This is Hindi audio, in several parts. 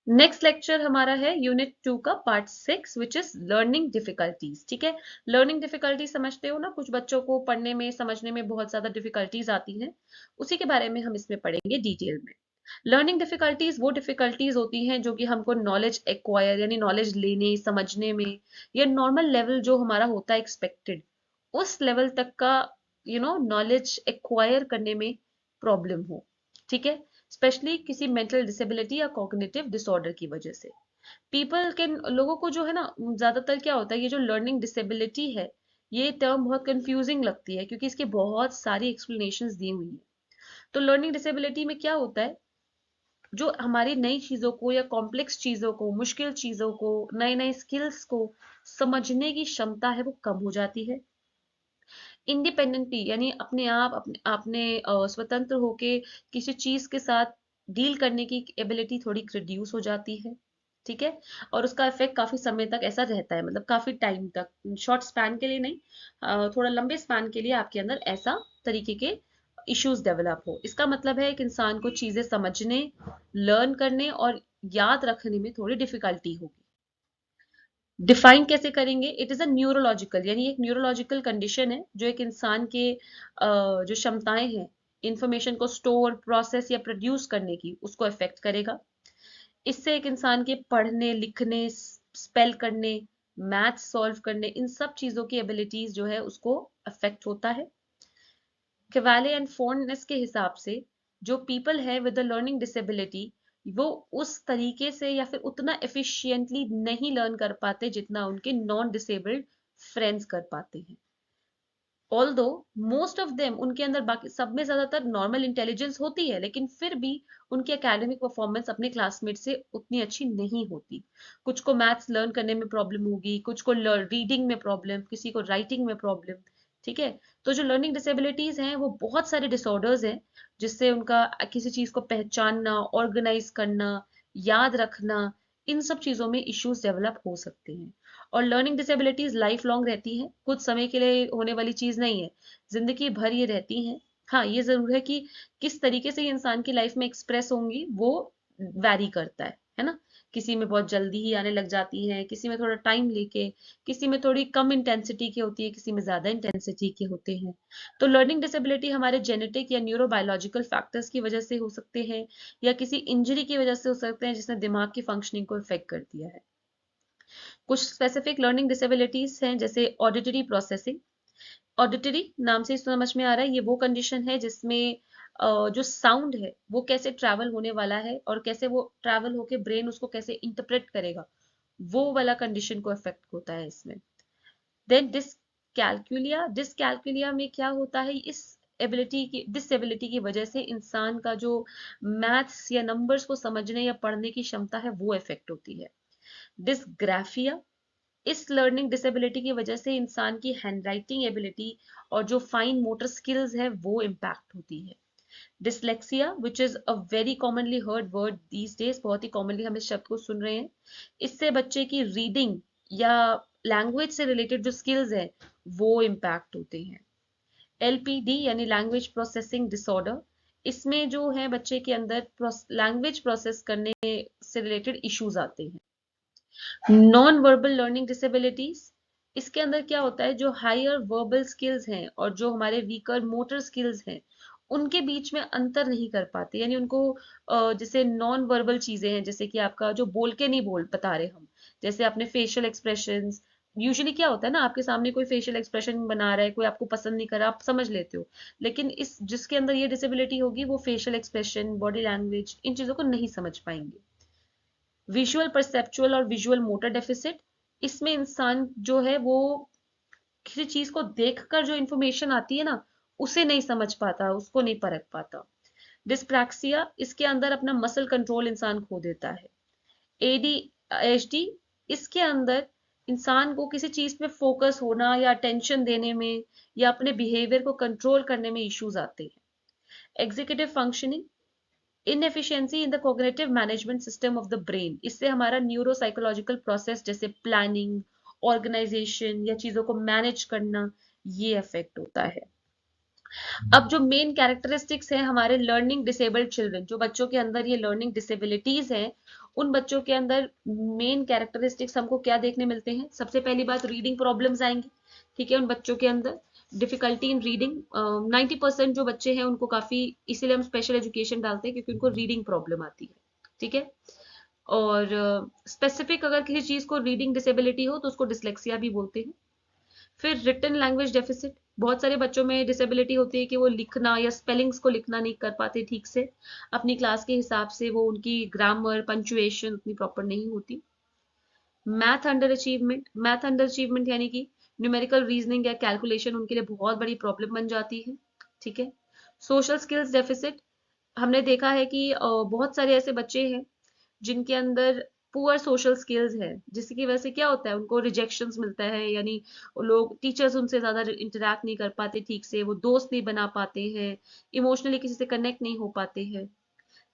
नेक्स्ट लेक्चर हमारा है यूनिट 2 का part 6 which is learning difficulties. ठीक है, लर्निंग डिफिकल्टीज समझते हो ना, कुछ बच्चों को पढ़ने में समझने में बहुत ज्यादा डिफिकल्टीज आती हैं, उसी के बारे में हम इसमें पढ़ेंगे डिटेल में। लर्निंग डिफिकल्टीज वो डिफिकल्टीज होती हैं जो कि हमको नॉलेज एक्वायर यानी नॉलेज लेने समझने में, या नॉर्मल लेवल जो हमारा होता है एक्सपेक्टेड, उस लेवल तक का नॉलेज एक्वायर करने में प्रॉब्लम हो। ठीक है, स्पेशली किसी मेंटल डिसेबिलिटी या कॉग्निटिव डिसऑर्डर की वजह से पीपल के लोगों को जो है ना, ज्यादातर क्या होता है, ये जो लर्निंग डिसेबिलिटी है, ये टर्म बहुत कंफ्यूजिंग लगती है क्योंकि इसकी बहुत सारी एक्सप्लेनेशंस दी हुई है। तो लर्निंग डिसेबिलिटी में क्या होता है, जो हमारी नई चीजों को या कॉम्प्लेक्स चीजों को, मुश्किल चीजों को, नए नए स्किल्स को समझने की क्षमता है वो कम हो जाती है। इंडिपेंडेंटली यानी अपने आप अपने स्वतंत्र होके किसी चीज के साथ डील करने की एबिलिटी थोड़ी रिड्यूस हो जाती है। ठीक है, और उसका इफेक्ट काफी समय तक ऐसा रहता है, मतलब काफी टाइम तक, शॉर्ट स्पैन के लिए नहीं, थोड़ा लंबे स्पैन के लिए आपके अंदर ऐसा तरीके के इश्यूज डेवलप हो। इसका मतलब है एक इंसान को चीजें समझने, लर्न करने और याद रखने में थोड़ी डिफिकल्टी होगी। डिफाइन कैसे करेंगे, इट इज अ न्यूरोलॉजिकल, यानी एक न्यूरोलॉजिकल कंडीशन है जो एक इंसान के जो क्षमताएं हैं इंफॉर्मेशन को स्टोर, प्रोसेस या प्रोड्यूस करने की, उसको अफेक्ट करेगा। इससे एक इंसान के पढ़ने, लिखने, स्पेल करने, मैथ सॉल्व करने, इन सब चीजों की एबिलिटीज जो है उसको अफेक्ट होता है। केवाले एंड फोर्नेस के हिसाब से जो पीपल है विद लर्निंग डिसेबिलिटी, वो उस तरीके से या फिर उतना एफिशिएंटली नहीं लर्न कर पाते जितना उनके नॉन डिसेबल्ड फ्रेंड्स कर पाते हैं। ऑल्दो मोस्ट ऑफ देम, उनके अंदर बाकी सब में ज्यादातर नॉर्मल इंटेलिजेंस होती है, लेकिन फिर भी उनकी एकेडमिक परफॉर्मेंस अपने क्लासमेट से उतनी अच्छी नहीं होती। कुछ को मैथ्स लर्न करने में प्रॉब्लम होगी, कुछ को रीडिंग में प्रॉब्लम, किसी को राइटिंग में प्रॉब्लम। ठीक है, तो जो लर्निंग डिसेबिलिटीज हैं वो बहुत सारे डिसऑर्डर्स हैं, जिससे उनका किसी चीज को पहचानना, ऑर्गेनाइज करना, याद रखना, इन सब चीजों में इश्यूज डेवलप हो सकते हैं। और लर्निंग डिसेबिलिटीज लाइफ लॉन्ग रहती हैं, कुछ समय के लिए होने वाली चीज नहीं है, जिंदगी भर ये रहती हैं। हाँ, ये जरूर है कि किस तरीके से ये इंसान की लाइफ में एक्सप्रेस होंगी वो वैरी करता है ना। किसी में बहुत जल्दी ही आने लग जाती है, किसी में थोड़ा टाइम लेके, किसी में थोड़ी कम इंटेंसिटी की होती है, किसी में ज्यादा इंटेंसिटी के होते हैं। तो लर्निंग डिसेबिलिटी हमारे जेनेटिक या न्यूरोबायोलॉजिकल फैक्टर्स की वजह से हो सकते हैं, या किसी इंजरी की वजह से हो सकते हैं जिसने दिमाग की फंक्शनिंग को इफेक्ट कर दिया है। कुछ स्पेसिफिक लर्निंग डिसेबिलिटीज हैं जैसे ऑडिटरी प्रोसेसिंग। ऑडिटरी नाम से समझ में आ रहा है, ये वो कंडीशन है जिसमें जो साउंड है वो कैसे ट्रैवल होने वाला है और कैसे वो ट्रैवल होके ब्रेन उसको कैसे इंटरप्रेट करेगा, वो वाला कंडीशन को इफेक्ट होता है इसमें। देन डिसकैलकुलिया, डिसकैलकुलिया में क्या होता है, इस एबिलिटी की, डिसेबिलिटी की वजह से इंसान का जो मैथ्स या नंबर्स को समझने या पढ़ने की क्षमता है वो इफेक्ट होती है। डिसग्राफिया, इस लर्निंग डिसेबिलिटी की वजह से इंसान की हैंडराइटिंग एबिलिटी और जो फाइन मोटर स्किल्स है वो इम्पैक्ट होती है। Dyslexia which is a very commonly heard word these days, बहुत ही कॉमनली हम इस शब्द को सुन रहे हैं। इससे बच्चे की रीडिंग या लैंग्वेज से रिलेटेड जो स्किल्स है वो इम्पैक्ट होते हैं। एलपीडी यानी लैंग्वेज प्रोसेसिंग डिसऑर्डर, इसमें जो है बच्चे के अंदर लैंग्वेज प्रोसेस करने से रिलेटेड इश्यूज आते हैं। नॉन वर्बल लर्निंग डिसेबिलिटीज, इसके अंदर क्या होता है, जो हायर वर्बल स्किल्स हैं और जो हमारे वीकर मोटर स्किल्स हैं उनके बीच में अंतर नहीं कर पाते, यानी उनको जैसे नॉन वर्बल चीजें हैं, जैसे कि आपका जो बोल के नहीं बोल बता रहे हम, जैसे अपने फेशियल एक्सप्रेशंस, यूजुअली क्या होता है ना, आपके सामने कोई फेशियल एक्सप्रेशन बना रहा है, कोई आपको पसंद नहीं कर रहा, आप समझ लेते हो, लेकिन इस जिसके अंदर ये डिसेबिलिटी होगी वो फेशियल एक्सप्रेशन, बॉडी लैंग्वेज, इन चीजों को नहीं समझ पाएंगे। विजुअल परसेप्चुअल और विजुअल मोटर डेफिसिट, इसमें इंसान जो है वो किसी चीज को देखकर जो इंफॉर्मेशन आती है ना उसे नहीं समझ पाता, उसको नहीं परख पाता। डिस्प्रैक्सिया, इसके अंदर अपना मसल कंट्रोल इंसान खो देता है। एडीएचडी, इसके अंदर इंसान को किसी चीज पे फोकस होना या अटेंशन देने में या अपने बिहेवियर को कंट्रोल करने में इश्यूज आते हैं। Executive functioning, inefficiency in the cognitive management system of the brain, इससे हमारा न्यूरो साइकोलॉजिकल प्रोसेस जैसे प्लानिंग, ऑर्गेनाइजेशन या चीजों को मैनेज करना, ये अफेक्ट होता है। अब जो मेन कैरेक्टरिस्टिक्स हैं हमारे लर्निंग डिसेबल्ड चिल्ड्रन, जो बच्चों के अंदर ये लर्निंग डिसेबिलिटीज हैं, उन बच्चों के अंदर मेन कैरेक्टरिस्टिक्स हमको क्या देखने मिलते हैं? सबसे पहली बात, रीडिंग प्रॉब्लम्स आएंगी। ठीक है, उन बच्चों के अंदर डिफिकल्टी इन रीडिंग। 90% जो बच्चे हैं उनको काफी, इसीलिए हम स्पेशल एजुकेशन डालते हैं क्योंकि उनको रीडिंग प्रॉब्लम आती है। ठीक है, और स्पेसिफिक अगर किसी चीज को रीडिंग डिसेबिलिटी हो तो उसको डिसलेक्सिया भी बोलते हैं। फिर रिटन लैंग्वेज डेफिसिट, बहुत सारे बच्चों में डिसेबिलिटी होती है कि वो लिखना या स्पेलिंग्स को लिखना नहीं कर पाते ठीक से, अपनी क्लास के हिसाब से वो उनकी ग्रामर पंचुएशन उतनी प्रॉपर नहीं होती। Math under achievement, math under achievement यानी कि न्यूमेरिकल रीजनिंग या कैलकुलेशन उनके लिए बहुत बड़ी प्रॉब्लम बन जाती है। ठीक है, सोशल स्किल्स डेफिसिट, हमने देखा है कि बहुत सारे ऐसे बच्चे हैं जिनके अंदर पुअर सोशल स्किल्स है, जिसकी वजह से क्या होता है, उनको रिजेक्शंस मिलता है, यानी वो लोग, टीचर्स उनसे ज्यादा इंटरेक्ट नहीं कर पाते ठीक से, वो दोस्त नहीं बना पाते हैं, इमोशनली किसी से कनेक्ट नहीं हो पाते हैं।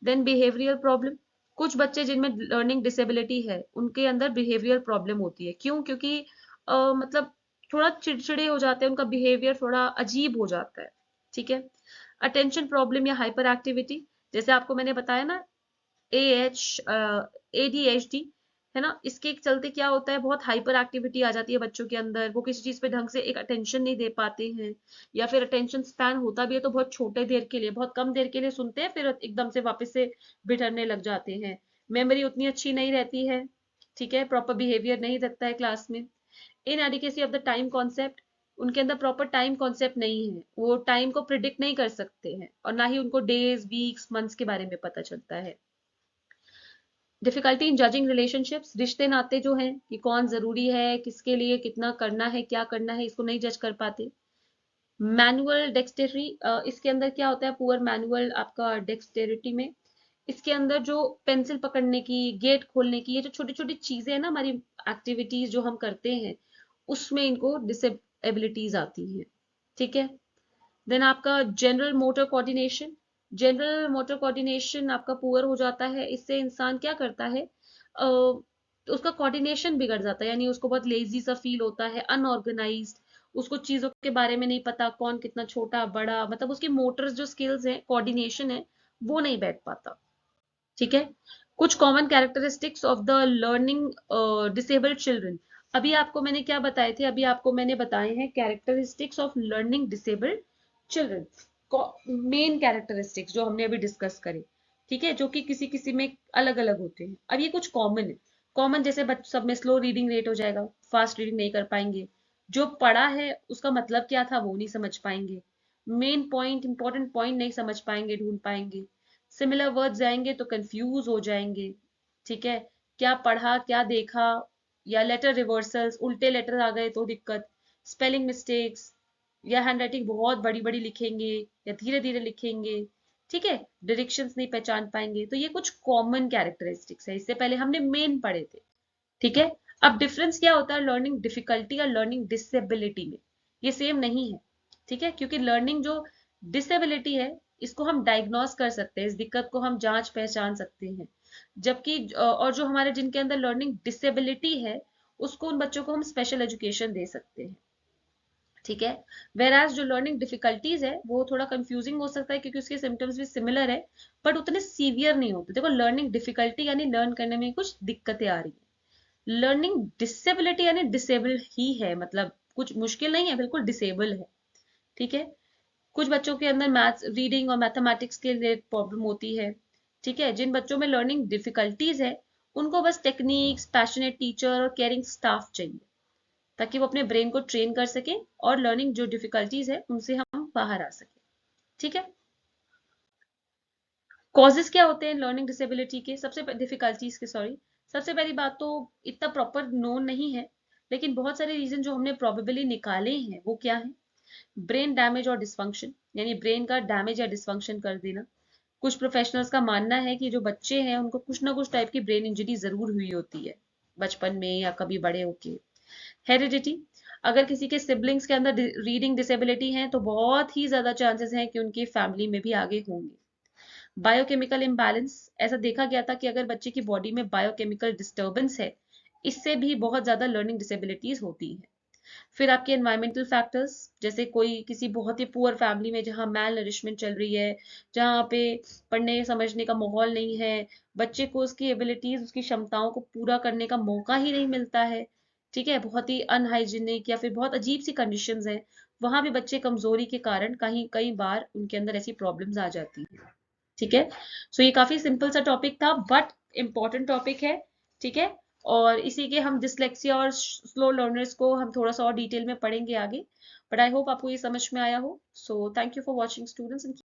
देन बिहेवियरल प्रॉब्लम, कुछ बच्चे जिनमें लर्निंग डिसेबिलिटी है उनके अंदर बिहेवियर प्रॉब्लम होती है। क्यों? क्योंकि मतलब थोड़ा चिड़चिड़े हो जाते हैं, उनका बिहेवियर थोड़ा अजीब हो जाता है। ठीक है, अटेंशन प्रॉब्लम या हाइपर एक्टिविटी, जैसे आपको मैंने बताया ना, एएच एडीएचडी है ना, इसके चलते क्या होता है, बहुत हाइपर एक्टिविटी आ जाती है बच्चों के अंदर, वो किसी चीज पे ढंग से एक अटेंशन नहीं दे पाते हैं, या फिर अटेंशन स्पैन होता भी है तो बहुत छोटे देर के लिए, बहुत कम देर के लिए सुनते हैं, फिर एकदम से वापस से बिठरने लग जाते हैं। मेमोरी उतनी अच्छी नहीं रहती है। ठीक है, प्रॉपर बिहेवियर नहीं रखता है क्लास में। इनएडिकेसी ऑफ द टाइम कॉन्सेप्ट, उनके अंदर प्रॉपर टाइम कॉन्सेप्ट नहीं है, वो टाइम को प्रिडिक्ट नहीं कर सकते हैं, और ना ही उनको डेज वीक्स मंथ्स के बारे में पता चलता है। डिफिकल्टी इन जजिंग रिलेशनशिप्स, रिश्ते नाते जो हैं कि कौन जरूरी है, किसके लिए कितना करना है, क्या करना है, इसको नहीं जज कर पाते। मैनुअल डेक्सटेरी, इसके अंदर क्या होता है, पुअर मैनुअल आपका डेक्सटेरिटी में, इसके अंदर जो पेंसिल पकड़ने की, गेट खोलने की, ये जो छोटी छोटी चीजें हैं ना, हमारी एक्टिविटीज जो हम करते हैं, उसमें इनको डिसेबिलिटीज आती हैं। ठीक है, देन आपका general motor coordination, general motor coordination आपका पुअर हो जाता है। इससे इंसान क्या करता है, उसका कोऑर्डिनेशन बिगड़ जाता है, यानी उसको बहुत लेजी सा फील होता है, अनऑर्गेनाइज्ड, उसको चीजों के बारे में नहीं पता, कौन कितना छोटा बड़ा, मतलब उसकी मोटर्स जो स्किल्स हैं, कोऑर्डिनेशन है, वो नहीं बैठ पाता। ठीक है, कुछ common characteristics of the learning disabled children, अभी आपको मैंने क्या बताए थे, अभी आपको मैंने बताए हैं characteristics of learning disabled children, main characteristics जो हमने अभी डिस्कस करे। ठीक है, जो कि किसी किसी में अलग अलग होते हैं। अब ये कुछ कॉमन है। कॉमन जैसे सब में स्लो रीडिंग रेट हो जाएगा, फास्ट रीडिंग नहीं कर पाएंगे, जो पढ़ा है उसका मतलब क्या था वो नहीं समझ पाएंगे, मेन पॉइंट इंपॉर्टेंट पॉइंट नहीं समझ पाएंगे, ढूंढ पाएंगे, सिमिलर वर्ड्स आएंगे तो कंफ्यूज हो जाएंगे। ठीक है, क्या पढ़ा क्या देखा, या लेटर रिवर्सल्स, उल्टे लेटर आ गए तो दिक्कत, स्पेलिंग मिस्टेक्स, या हैंडराइटिंग बहुत बड़ी बड़ी लिखेंगे या धीरे धीरे लिखेंगे। ठीक है, डायरेक्शंस नहीं पहचान पाएंगे। तो ये कुछ कॉमन कैरेक्टरिस्टिक्स है, इससे पहले हमने मेन पढ़े थे। ठीक है, अब डिफरेंस क्या होता है लर्निंग डिफिकल्टी और लर्निंग डिसेबिलिटी में? ये सेम नहीं है। ठीक है, क्योंकि लर्निंग जो डिसेबिलिटी है, इसको हम डायग्नोस कर सकते हैं, इस दिक्कत को हम जांच पहचान सकते हैं, जबकि और जो हमारे जिनके अंदर लर्निंग डिसेबिलिटी है, उसको, उन बच्चों को हम स्पेशल एजुकेशन दे सकते हैं। ठीक है, वेर एज जो लर्निंग डिफिकल्टीज है वो थोड़ा कंफ्यूजिंग हो सकता है क्योंकि उसके सिम्टम्स भी सिमिलर है, बट उतने सीवियर नहीं होते। देखो, लर्निंग डिफिकल्टी यानी लर्न करने में कुछ दिक्कतें आ रही है, लर्निंग डिसेबिलिटी यानी डिसेबल ही है, मतलब कुछ मुश्किल नहीं है, बिल्कुल डिसेबल है। ठीक है, कुछ बच्चों के अंदर मैथ्स रीडिंग और मैथमेटिक्स के लिए प्रॉब्लम होती है। ठीक है, जिन बच्चों में लर्निंग डिफिकल्टीज है उनको बस टेक्निक्स, पैशनेट टीचर और केयरिंग स्टाफ चाहिए, ताकि वो अपने ब्रेन को ट्रेन कर सके और लर्निंग जो डिफिकल्टीज है उनसे हम बाहर आ सके। ठीक है, कॉजेस क्या होते हैं लर्निंग डिसेबिलिटी के, सबसे डिफिकल्टीज के, सॉरी, सबसे पहली बात तो इतना प्रॉपर नोन नहीं है, लेकिन बहुत सारे रीजन जो हमने प्रोबेबली निकाले हैं वो क्या है, ब्रेन डैमेज और डिसफंक्शन, यानी ब्रेन का डैमेज या डिसफंक्शन कर देना। कुछ प्रोफेशनल्स का मानना है कि जो बच्चे हैं उनको कुछ ना कुछ टाइप की ब्रेन इंजरी जरूर हुई होती है बचपन में या कभी बड़े होके। हेरिडिटी, अगर किसी के सिबलिंग्स के अंदर रीडिंग डिसेबिलिटी है तो बहुत ही ज्यादा चांसेस हैं कि उनकी फैमिली में भी आगे होंगे। बायोकेमिकल इम्बैलेंस, ऐसा देखा गया था कि अगर बच्चे की बॉडी में बायोकेमिकल डिस्टर्बेंस है, इससे भी बहुत ज्यादा लर्निंग डिसेबिलिटीज होती है। फिर आपके एनवायरमेंटल फैक्टर्स, जैसे कोई किसी बहुत ही पुअर फैमिली में जहाँ मैल नरिशमेंट चल रही है, जहाँ पे पढ़ने समझने का माहौल नहीं है, बच्चे को उसकी एबिलिटीज उसकी क्षमताओं को पूरा करने का मौका ही नहीं मिलता है, ठीक है, बहुत ही अनहाइजीनिक या फिर बहुत अजीब सी कंडीशंस हैं, वहां भी बच्चे कमजोरी के कारण कहीं कई बार उनके अंदर ऐसी प्रॉब्लम्स आ जाती हैं। ठीक है। सो ये काफी सिंपल सा टॉपिक था बट इम्पोर्टेंट टॉपिक है। ठीक है। और इसी के हम डिसलेक्सिया और स्लो लर्नर्स को हम थोड़ा सा और डिटेल में पढ़ेंगे आगे, बट आई होप आपको ये समझ में आया हो। So thank you for watching students.